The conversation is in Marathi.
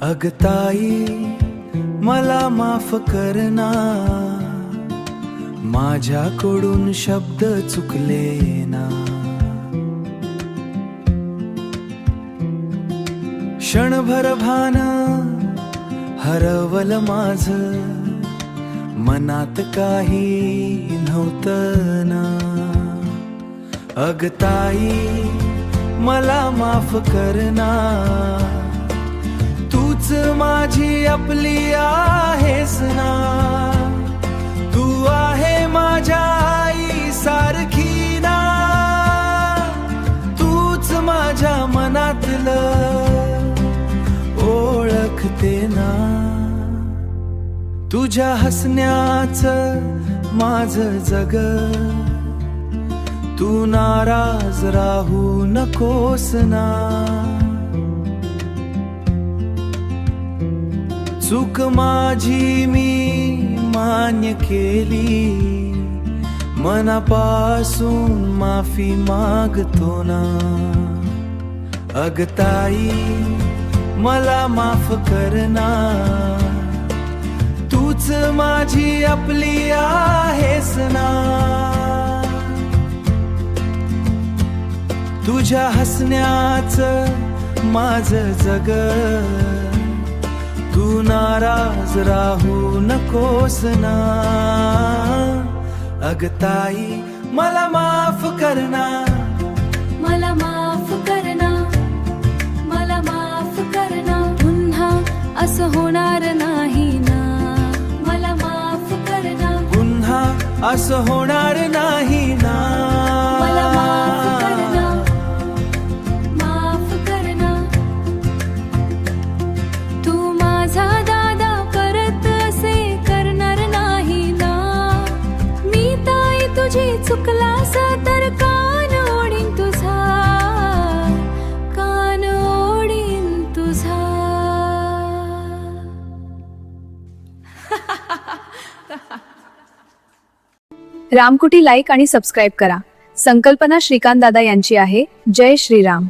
अगताई मला माफ करना, माझ्याकडून शब्द चुकले ना. क्षणभर भान हरवल माझ, मनात काही नव्हतं ना. अगताई मला माफ करना, तूच माझी आपली आहेस ना. तू आहे माझ्या आई सारखी ना, तूच माझ्या मनातलं ओळखते ना. तुझ्या हसण्याचं माझं जग, तू नाराज राहू नकोस ना. चूक माझी मी मान्य केली, मनापासून माफी मागतो ना. अगताई मला माफ करना, तूच माझी आपली आहेस ना. तुझ्या हसण्याचं माझं जग, तू नाराज राहू नकोस ना. अगताई मला माफ करना, मला माफ करना, मला माफ करना. पुन्हा असं होणार नाही ना, मला माफ करना. पुन्हा असं होणार नाही ना. मला माफ करना, माफ करना. तू माझा दादा परत असे करणार नाही ना. मी ताई तुझी चुकलास तर कान ओढीन तुझा, कान ओढीन तुझा. रामकुटी लाईक आणि सबस्क्राईब करा. संकल्पना श्रीकांत दादा यांची आहे. जय श्रीराम.